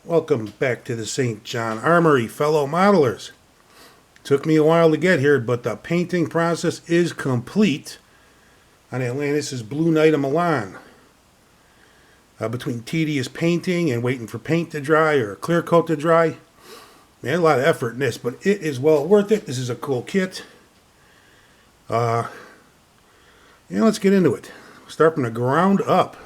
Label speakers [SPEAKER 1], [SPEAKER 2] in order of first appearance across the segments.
[SPEAKER 1] Welcome back to the St. John Armory, fellow modelers. Took me a while to get here, but the painting process is complete on Atlantis' Blue Knight of Milan. Between tedious painting and waiting for paint to dry or clear coat to dry, man, a lot of effort in this, but it is well worth it. This is a cool kit. Let's get into it. Start from the ground up.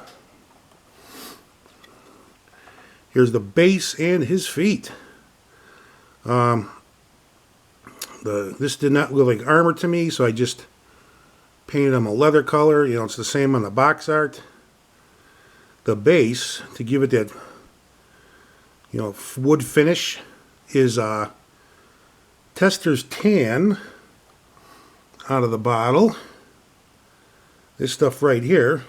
[SPEAKER 1] Here's the base and his feet. This did not look like armor to me, so I just painted them a leather color. It's the same on the box art. The base, to give it that, wood finish, is Tester's Tan out of the bottle. This stuff right here.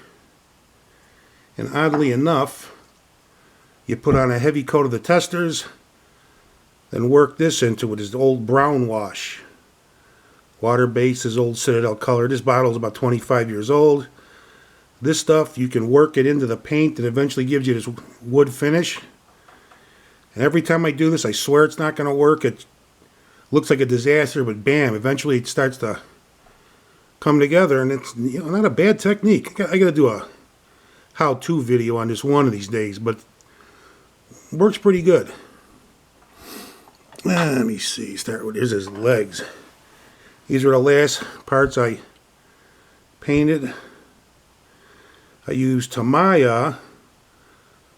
[SPEAKER 1] And oddly enough, you put on a heavy coat of the Testers, then work this into it. It's old brown wash. Water base is old Citadel color. This bottle is about 25 years old. This stuff, you can work it into the paint and eventually gives you this wood finish. And every time I do this, I swear it's not going to work. It looks like a disaster, but bam, eventually it starts to come together, and it's not a bad technique. I got to do a how-to video on this one of these days, but works pretty good. Let me see. Here's his legs. These are the last parts I painted. I used Tamiya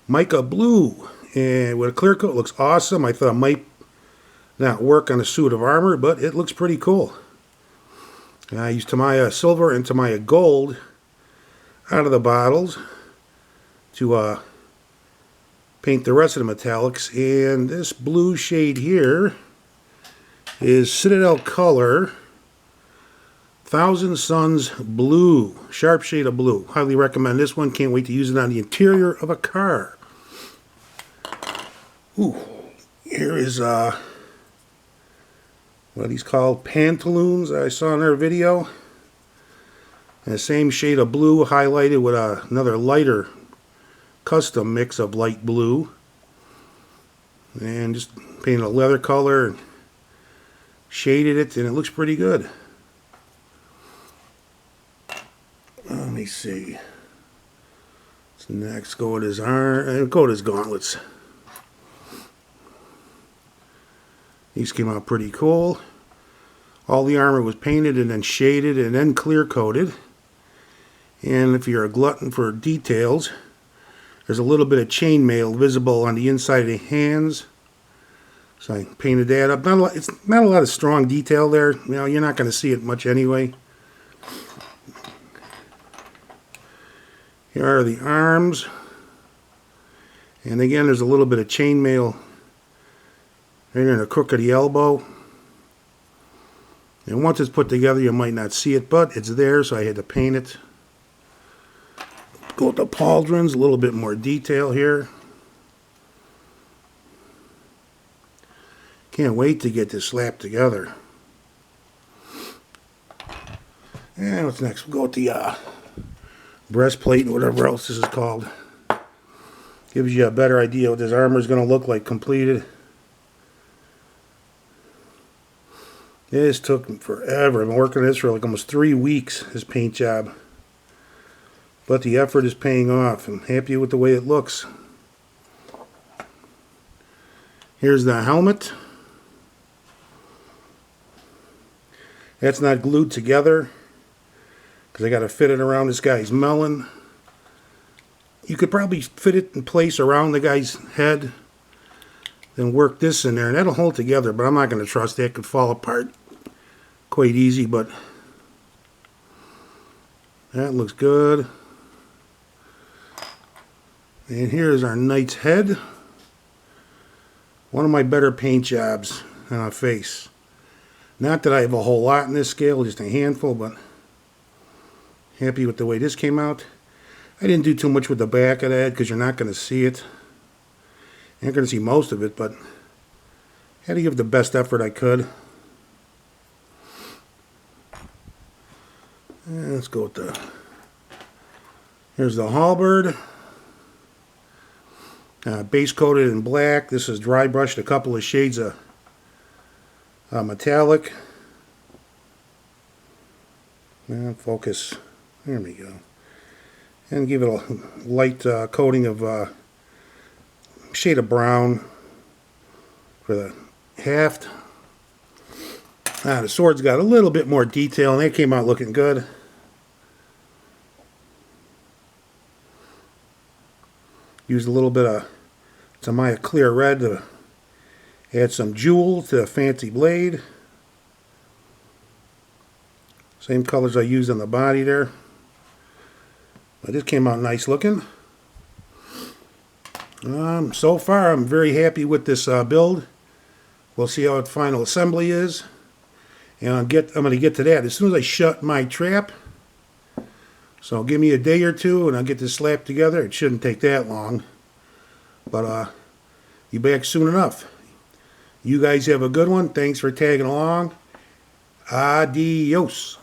[SPEAKER 1] mica blue, and with a clear coat, it looks awesome. I thought it might not work on a suit of armor, but it looks pretty cool. And I used Tamiya silver and Tamiya gold out of the bottles to paint the rest of the metallics. And this blue shade here is Citadel color Thousand Suns blue, sharp shade of blue. Highly recommend this one. Can't wait to use it on the interior of a car. Ooh, here is what are these called? Pantaloons I saw in their video. And the same shade of blue highlighted with another lighter custom mix of light blue. And just painted a leather color and shaded it, and it looks pretty good. Let me see. Let's next go with his arm. Go with his gauntlets. These came out pretty cool. All the armor was painted and then shaded and then clear coated. And if you're a glutton for details, there's a little bit of chainmail visible on the inside of the hands. So I painted that up. It's not a lot of strong detail there. You're not going to see it much anyway. Here are the arms. And again, there's a little bit of chainmail right in the crook of the elbow. And once it's put together, you might not see it, but it's there, so I had to paint it. Go with the pauldrons, a little bit more detail here. Can't wait to get this slapped together. And what's next? We'll go with the breastplate and whatever else this is called. Gives you a better idea what this armor is going to look like completed. This took forever. I've been working on this for like almost 3 weeks, this paint job. But the effort is paying off. I'm happy with the way it looks. Here's the helmet. That's not glued together because I got to fit it around this guy's melon. You could probably fit it in place around the guy's head, then work this in there, and that'll hold together, but I'm not going to trust that. It could fall apart quite easy, but that looks good. And here's our knight's head. One of my better paint jobs on a face. Not that I have a whole lot in this scale, just a handful, but happy with the way this came out. I didn't do too much with the back of the head because you're not going to see it. You're not going to see most of it, but had to give the best effort I could. And let's go with here's the halberd. Base coated in black. This is dry brushed a couple of shades of metallic. And focus. There we go. And give it a light coating of shade of brown for the haft. The sword's got a little bit more detail, and it came out looking good. Used a little bit of Tamiya clear red to add some jewel to the fancy blade. Same colors I used on the body there. But this came out nice looking. So far, I'm very happy with this build. We'll see how the final assembly is. And I'm going to get to that as soon as I shut my trap. So give me a day or two and I'll get this slapped together. It shouldn't take that long. But be back soon enough. You guys have a good one. Thanks for tagging along. Adios.